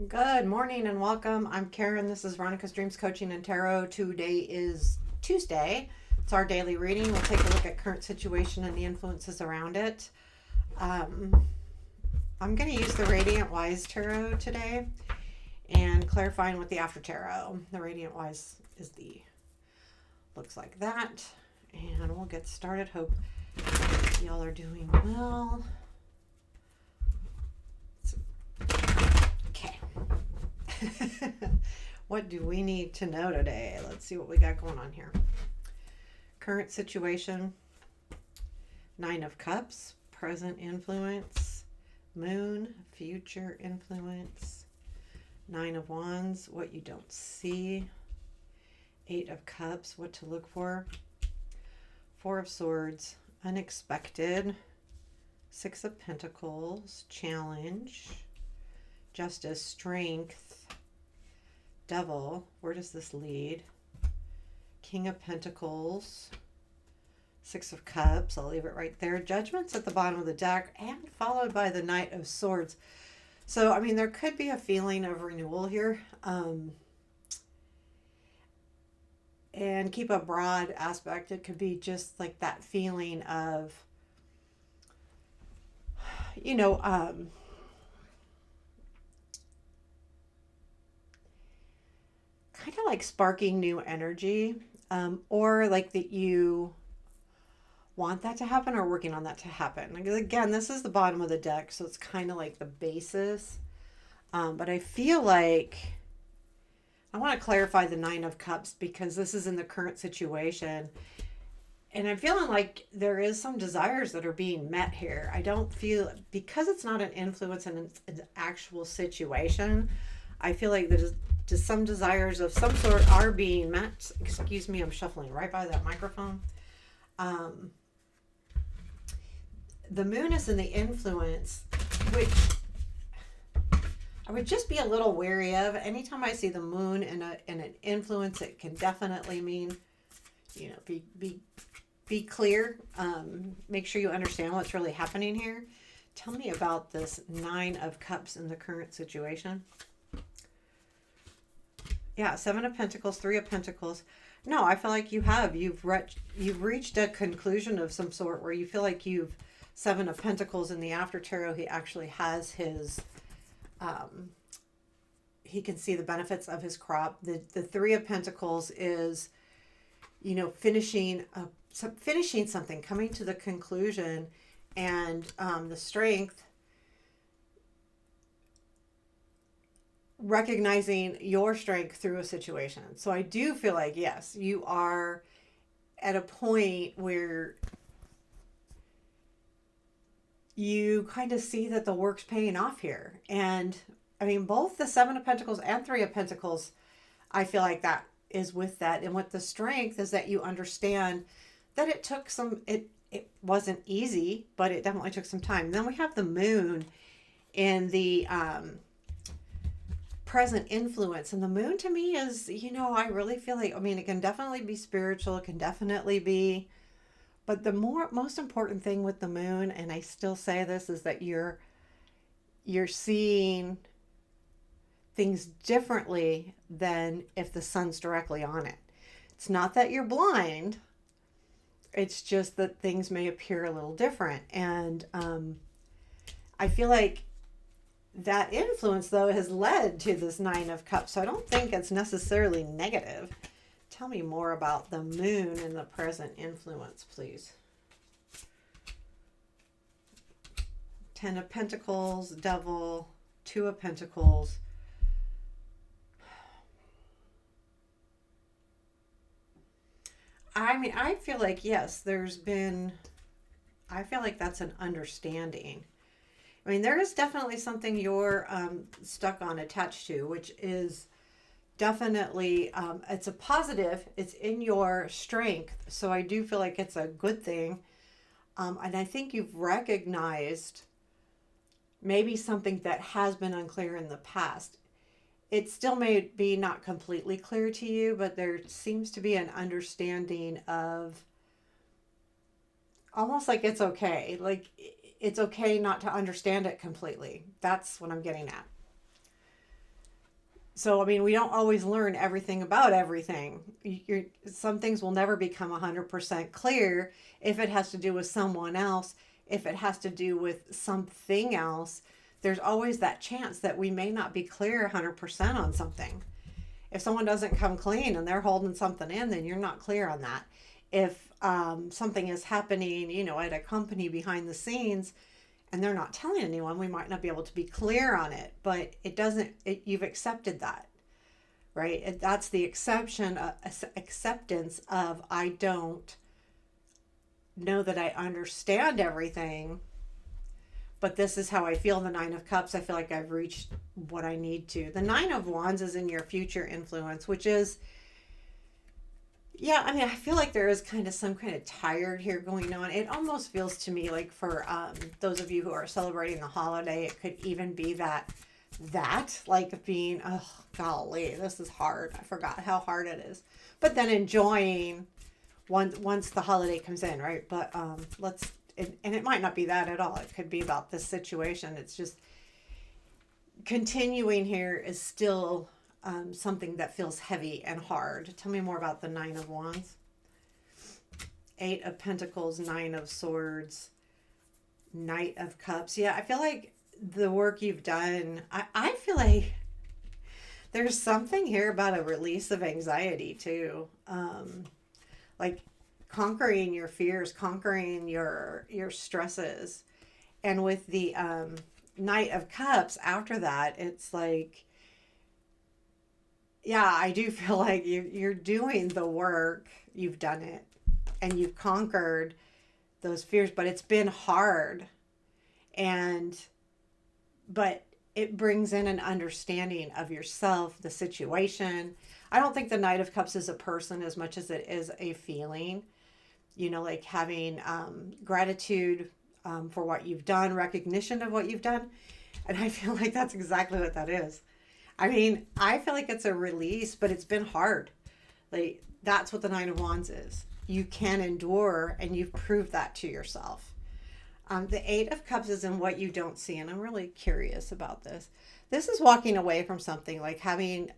Good morning and welcome. I'm Karen. This is Veronica's Dreams Coaching and Tarot. Today is Tuesday. It's our daily reading. We'll take a look at current situation and the influences around it. I'm going to use the Radiant Wise Tarot today and clarifying with the After Tarot. The Radiant Wise looks like that. And we'll get started. Hope y'all are doing well. Okay. What do we need to know today? Let's see what we got going on here. Current situation, Nine of Cups, present influence, Moon, future influence, Nine of Wands, what you don't see, Eight of Cups, what to look for, Four of Swords, unexpected, Six of Pentacles, challenge, Justice, strength, Devil, where does this lead? King of Pentacles, Six of Cups, I'll leave it right there. Judgment's at the bottom of the deck and followed by the Knight of Swords. So, I mean, there could be a feeling of renewal here. And keep a broad aspect. It could be just like that feeling of, kind of like sparking new energy, or like that you want that to happen or working on that to happen. Like, again, this is the bottom of the deck, so it's kind of like the basis. But I feel like I want to clarify the Nine of Cups because this is in the current situation. And I'm feeling like there is some desires that are being met here. I don't feel, because it's not an influence and it's an actual situation, I feel like there's just some desires of some sort are being met. Excuse me, I'm shuffling right by that microphone. The Moon is in the influence, which I would just be a little wary of. Anytime I see the Moon in an influence, it can definitely mean, be clear. Make sure you understand what's really happening here. Tell me about this Nine of Cups in the current situation. Yeah, Seven of Pentacles, Three of Pentacles. No, I feel like you've reached a conclusion of some sort where you feel like you've Seven of Pentacles in the After Tarot. He actually has his, he can see the benefits of his crop. The Three of Pentacles is, finishing something, coming to the conclusion, and the Strength, recognizing your strength through a situation. So I do feel like, yes, you are at a point where you kind of see that the work's paying off here. And I mean, both the Seven of Pentacles and Three of Pentacles, I feel like that is with that. And what the Strength is that you understand that it took it wasn't easy, but it definitely took some time. Then we have the Moon in the present influence, and the Moon to me is, I really feel like, I mean, it can definitely be spiritual, it can definitely be, but the most important thing with the Moon, and I still say this, is that you're seeing things differently than if the sun's directly on it. It's not that you're blind, it's just that things may appear a little different. And I feel like that influence, though, has led to this Nine of Cups. So I don't think it's necessarily negative. Tell me more about the Moon and the present influence, please. Ten of Pentacles, Devil, Two of Pentacles. I mean, I feel like, yes, I feel like that's an understanding. I mean, there is definitely something you're stuck on, attached to, which is definitely, it's a positive. It's in your strength. So I do feel like it's a good thing. And I think you've recognized maybe something that has been unclear in the past. It still may be not completely clear to you, but there seems to be an understanding of almost like it's okay. Like, it's okay not to understand it completely. That's what I'm getting at. So, I mean, we don't always learn everything about everything. Some things will never become 100% clear if it has to do with someone else, if it has to do with something else. There's always that chance that we may not be clear 100% on something. If someone doesn't come clean and they're holding something in, then you're not clear on that. If something is happening, at a company behind the scenes, and they're not telling anyone, we might not be able to be clear on it. But it doesn't. You've accepted that, right? That's the exception, acceptance of I don't know that I understand everything, but this is how I feel. The Nine of Cups, I feel like I've reached what I need to. The Nine of Wands is in your future influence, which is, yeah, I mean, I feel like there is kind of some kind of tired here going on. It almost feels to me like for those of you who are celebrating the holiday, it could even be that like being, oh, golly, this is hard. I forgot how hard it is. But then enjoying once the holiday comes in, right? But and it might not be that at all. It could be about this situation. It's just continuing here is still something that feels heavy and hard. Tell me more about the Nine of Wands. Eight of Pentacles, Nine of Swords, Knight of Cups. Yeah, I feel like the work you've done, I feel like there's something here about a release of anxiety too. Like conquering your fears, conquering your stresses. And with the Knight of Cups after that, it's like, yeah, I do feel like you're doing the work. You've done it and you've conquered those fears, but it's been hard. But it brings in an understanding of yourself, the situation. I don't think the Knight of Cups is a person as much as it is a feeling, like having gratitude for what you've done, recognition of what you've done. And I feel like that's exactly what that is. I mean, I feel like it's a release, but it's been hard. Like, that's what the Nine of Wands is. You can endure, and you've proved that to yourself. The Eight of Cups is in what you don't see, and I'm really curious about this. This is walking away from something, like having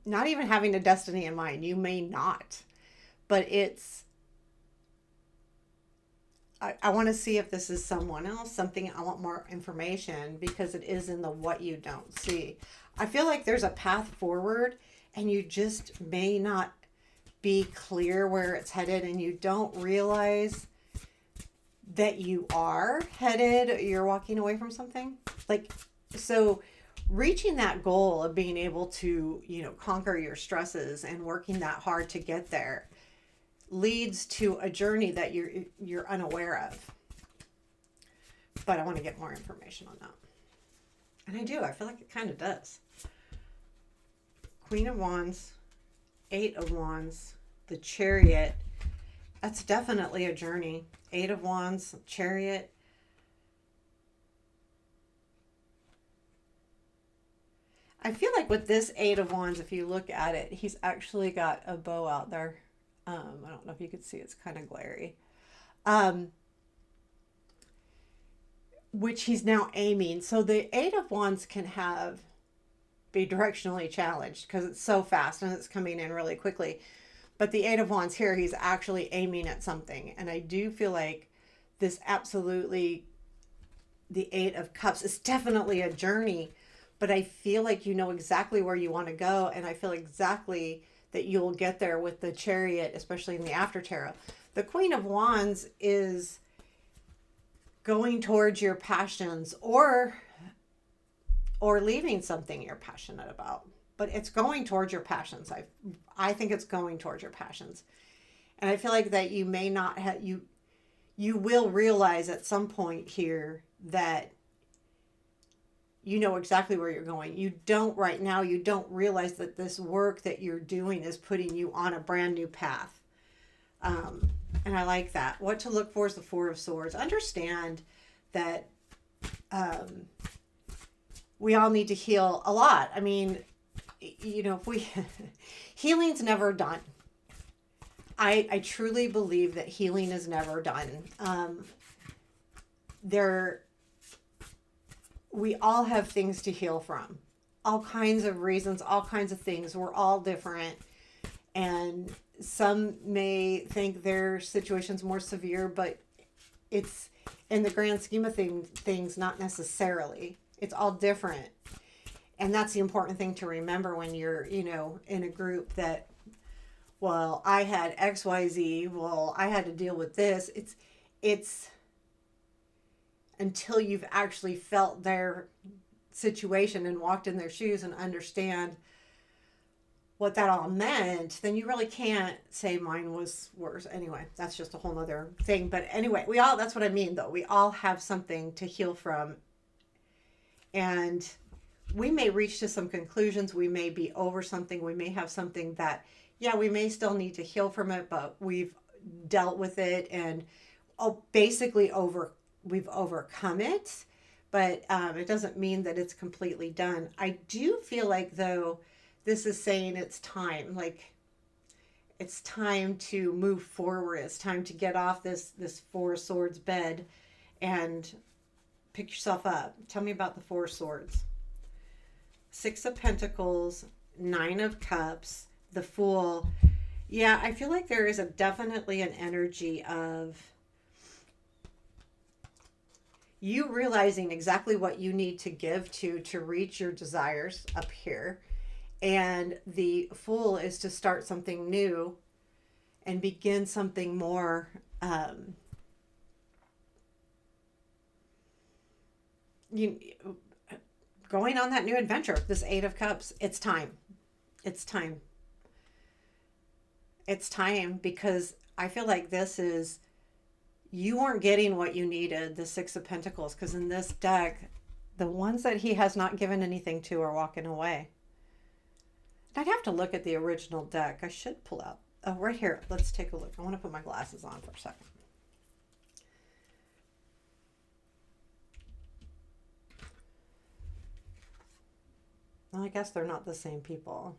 not even having a destiny in mind. You may not, but it's, I want to see if this is someone else, something. I want more information because it is in the what you don't see. I feel like there's a path forward and you just may not be clear where it's headed, and you don't realize that you are headed, you're walking away from something. Like, so reaching that goal of being able to, conquer your stresses and working that hard to get there leads to a journey that you're unaware of. But I want to get more information on that. And I do. I feel like it kind of does. Queen of Wands, Eight of Wands, the Chariot. That's definitely a journey. Eight of Wands, Chariot. I feel like with this Eight of Wands, if you look at it, he's actually got a bow out there. I don't know if you could see, it's kind of glary. Which he's now aiming. So the Eight of Wands can be directionally challenged because it's so fast and it's coming in really quickly. But the Eight of Wands here, he's actually aiming at something. And I do feel like this absolutely, the Eight of Cups is definitely a journey. But I feel like you know exactly where you want to go. And I feel exactly that you'll get there with the Chariot, especially in the after tarot. The Queen of Wands is going towards your passions or leaving something you're passionate about. But it's going towards your passions. I think it's going towards your passions. And I feel like that you may not have, you will realize at some point here that you know exactly where you're going. You don't right now, you don't realize that this work that you're doing is putting you on a brand new path. And I like that. What to look for is the Four of Swords. Understand that we all need to heal a lot. I mean, if we healing's never done. I truly believe that healing is never done. we all have things to heal from. All kinds of reasons, all kinds of things. We're all different. And some may think their situation's more severe, but it's in the grand scheme of things, not necessarily. It's all different. And that's the important thing to remember when you're, in a group that, well, I had XYZ, well, I had to deal with this. It's until you've actually felt their situation and walked in their shoes and understand what that all meant, then you really can't say mine was worse. Anyway, that's just a whole nother thing. But anyway, that's what I mean though. We all have something to heal from. And we may reach to some conclusions. We may be over something. We may have something that, yeah, we may still need to heal from it, but we've dealt with it and basically we've overcome it. But it doesn't mean that it's completely done. I do feel like, though, this is saying it's time. Like, it's time to move forward. It's time to get off this Four of Swords bed and pick yourself up. Tell me about the Four of Swords. Six of Pentacles, Nine of Cups, the Fool. Yeah, I feel like there is definitely an energy of you realizing exactly what you need to give to reach your desires up here. And the Fool is to start something new and begin something more going on that new adventure. This Eight of Cups, it's time. It's time. It's time, because I feel like this is, you weren't getting what you needed, the Six of Pentacles, because in this deck, the ones that he has not given anything to are walking away. I'd have to look at the original deck. I should pull out. Oh, right here. Let's take a look. I want to put my glasses on for a second. Well, I guess they're not the same people.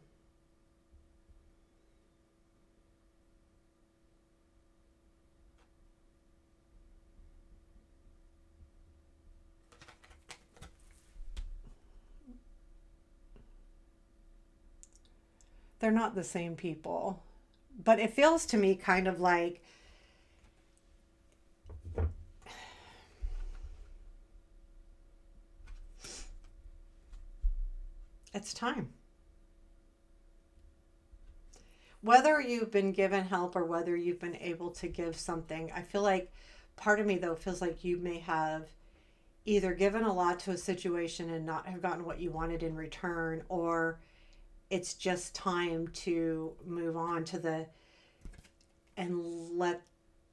They're not the same people. But it feels to me kind of like it's time. Whether you've been given help or whether you've been able to give something, I feel like part of me, though, feels like you may have either given a lot to a situation and not have gotten what you wanted in return, or it's just time to move on to and let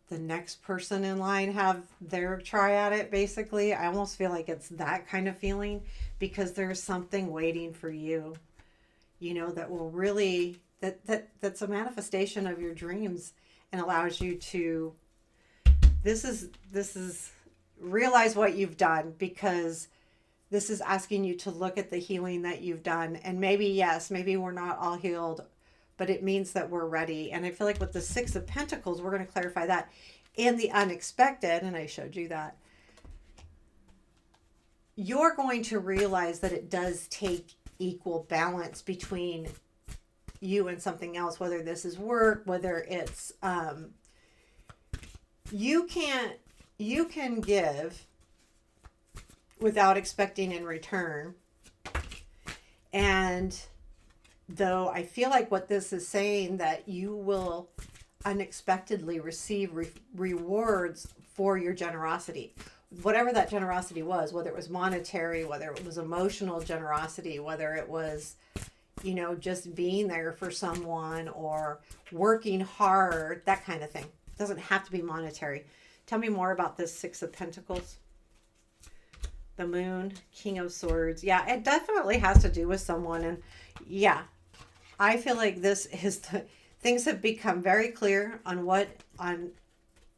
the next person in line have their try at it, basically. I almost feel like it's that kind of feeling, because there's something waiting for you, that will really, that's a manifestation of your dreams and allows you to, this is realize what you've done, because this is asking you to look at the healing that you've done. And maybe we're not all healed, but it means that we're ready. And I feel like with the Six of Pentacles, we're going to clarify that. And the unexpected, and I showed you that, you're going to realize that it does take equal balance between you and something else, whether this is work, whether it's, you can give without expecting in return. And though I feel like what this is saying, that you will unexpectedly receive rewards for your generosity, whatever that generosity was, whether it was monetary, whether it was emotional generosity, whether it was, just being there for someone or working hard, that kind of thing. It doesn't have to be monetary. Tell me more about this Six of Pentacles. The Moon, King of Swords. Yeah, it definitely has to do with someone. And yeah, I feel like this is things have become very clear on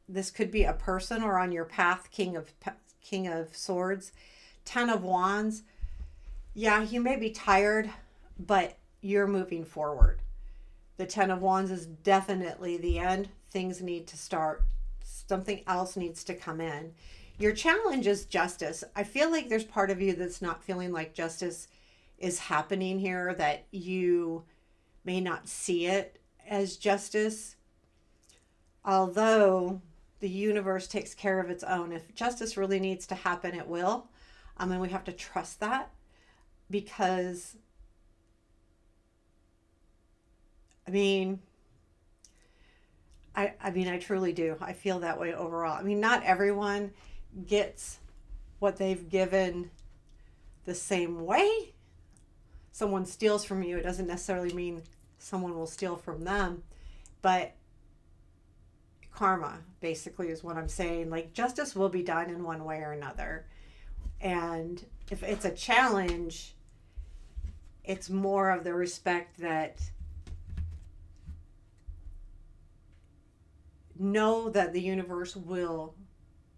this could be a person or on your path. King of Swords, Ten of Wands. Yeah, you may be tired, but you're moving forward. The Ten of Wands is definitely the end. Things need to start. Something else needs to come in. Your challenge is justice. I feel like there's part of you that's not feeling like justice is happening here, that you may not see it as justice. Although the universe takes care of its own. If justice really needs to happen, it will. And we have to trust that, because, I mean, I truly do. I feel that way overall. I mean, not everyone gets what they've given the same way. Someone steals from you, it doesn't necessarily mean someone will steal from them. But karma, basically, is what I'm saying. Like, justice will be done in one way or another. And if it's a challenge, it's more of the respect that know that the universe will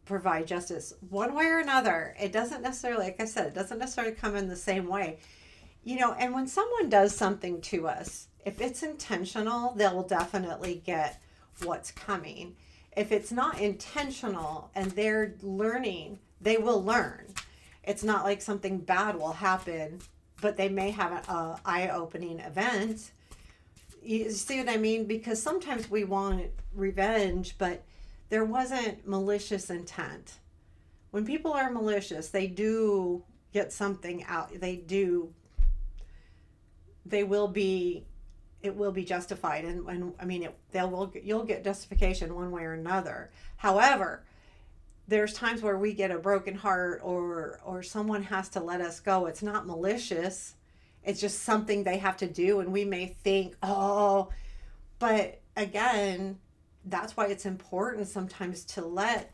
provide justice one way or another. It doesn't necessarily, like I said, it doesn't necessarily come in the same way. And when someone does something to us, if it's intentional, they'll definitely get what's coming. If it's not intentional and they're learning, they will learn. It's not like something bad will happen, but they may have an eye-opening event. You see what I mean? Because sometimes we want revenge, but there wasn't malicious intent. When people are malicious, they do get something out. It will be justified. And I mean, you'll get justification one way or another. However, there's times where we get a broken heart, or someone has to let us go. It's not malicious. It's just something they have to do, and we may think, but again, that's why it's important sometimes to let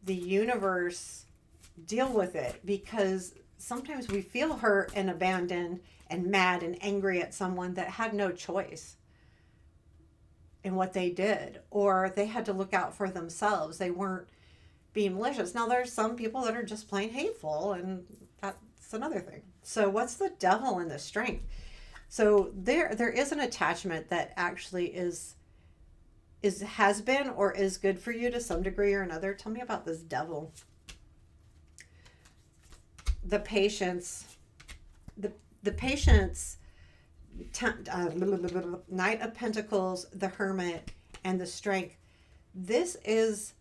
the universe deal with it, because sometimes we feel hurt and abandoned and mad and angry at someone that had no choice in what they did, or they had to look out for themselves. They weren't being malicious. Now, there's some people that are just plain hateful, and that's another thing. So what's the devil in the strength? So there is an attachment that actually has been or is good for you to some degree or another. Tell me about this devil. The patience, the patience, Knight of Pentacles, the Hermit, and the Strength. This is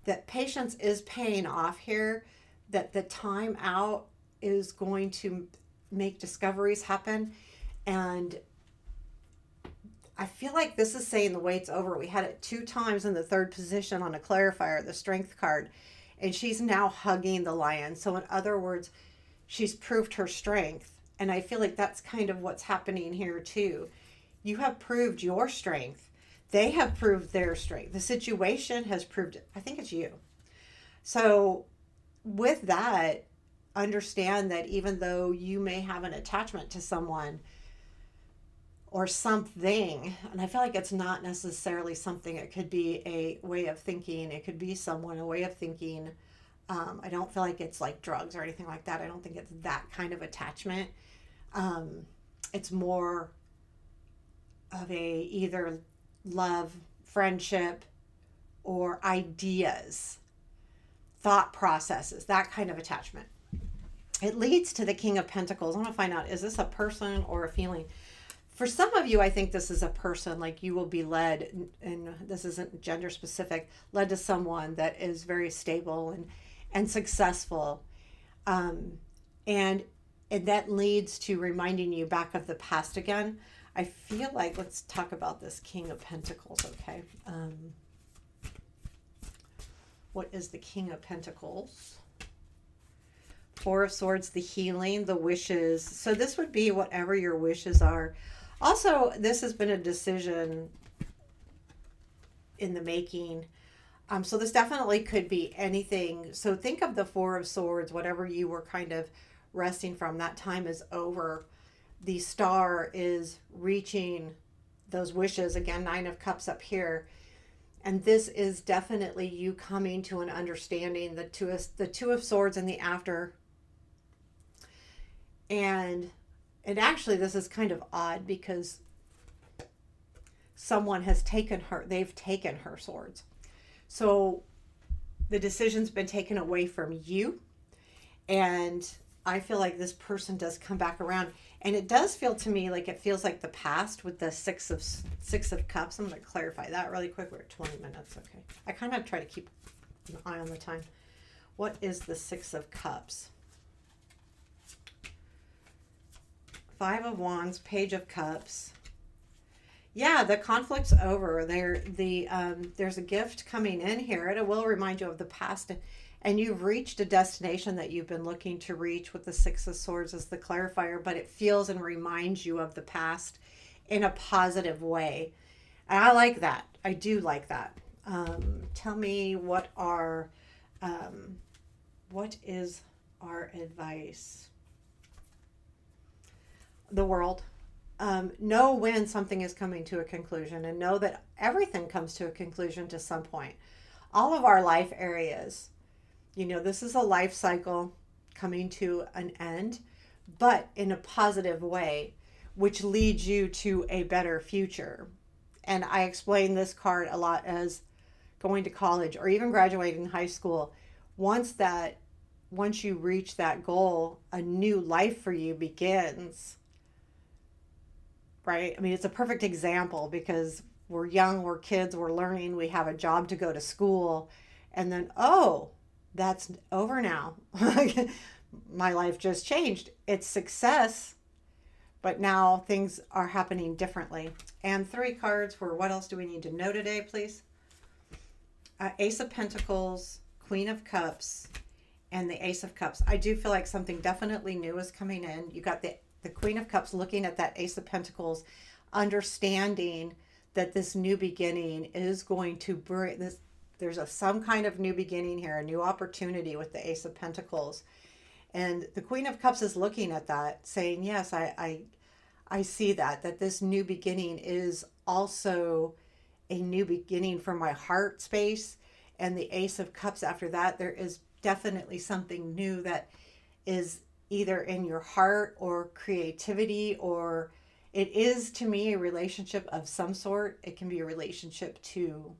that patience is paying off here, that the time out is going to make discoveries happen. And I feel like this is saying the wait's over. We had it 2 times in the 3rd position on a clarifier, the Strength card, and she's now hugging the Lion. So in other words, she's proved her strength. And I feel like that's kind of what's happening here too. You have proved your strength. They have proved their strength. The situation has proved it. I think it's you. So with that, understand that even though you may have an attachment to someone or something, and I feel like it's not necessarily something, it could be a way of thinking, it could be someone, a way of thinking. I don't feel like it's like drugs or anything like that. I don't think it's that kind of attachment. It's more of a either love, friendship, or ideas, thought processes, that kind of attachment. It leads to the King of Pentacles. I want to find out, is this a person or a feeling? For some of you, I think this is a person. Like, you will be led, and this isn't gender specific, led to someone that is very stable and successful. And that leads to reminding you back of the past again. I feel like, let's talk about this King of Pentacles, okay? What is the King of Pentacles? 4 of Swords, the healing, the wishes. So this would be whatever your wishes are. Also, this has been a decision in the making. So this definitely could be anything. So think of the 4 of Swords, whatever you were kind of resting from, that time is over. The star is reaching those wishes. Again, 9 of Cups up here. And this is definitely you coming to an understanding, the two of Swords in the after. And actually, this is kind of odd because someone has taken her, they've taken her swords. So the decision's been taken away from you. And I feel like this person does come back around. And it does feel to me like it feels like the past with the Six of Cups. I'm going to clarify that really quick. We're at 20 minutes. Okay. I kind of try to keep an eye on the time. What is the Six of Cups? Five of Wands, Page of Cups. Yeah, the conflict's over. There's a gift coming in here. It will remind you of the past. And you've reached a destination that you've been looking to reach with the Six of Swords as the clarifier, but it feels and reminds you of the past in a positive way. And I like that. I do like that. Tell me what is our advice? The World. Know when something is coming to a conclusion, and know that everything comes to a conclusion to some point. All of our life areas, this is a life cycle coming to an end, but in a positive way, which leads you to a better future. And I explain this card a lot as going to college or even graduating high school. Once you reach that goal, a new life for you begins. Right? I mean, it's a perfect example because we're young, we're kids, we're learning, we have a job to go to school, and then, oh, that's over now. My life just changed. It's success, but now things are happening differently. And 3 cards for what else do we need to know today, please? Ace of Pentacles, Queen of Cups, and the Ace of Cups. I do feel like something definitely new is coming in. You got the Queen of Cups looking at that Ace of Pentacles, understanding that this new beginning is going to bring this. There's some kind of new beginning here, a new opportunity with the Ace of Pentacles. And the Queen of Cups is looking at that, saying, yes, I see that this new beginning is also a new beginning for my heart space. And the Ace of Cups after that, there is definitely something new that is either in your heart or creativity, or it is to me a relationship of some sort. It can be a relationship to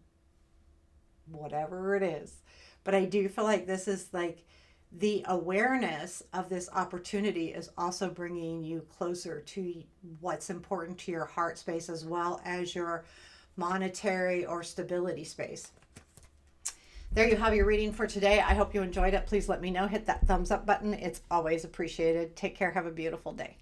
whatever it is. But I do feel like this is like the awareness of this opportunity is also bringing you closer to what's important to your heart space as well as your monetary or stability space. There you have your reading for today. I hope you enjoyed it. Please let me know. Hit that thumbs up button. It's always appreciated. Take care. Have a beautiful day.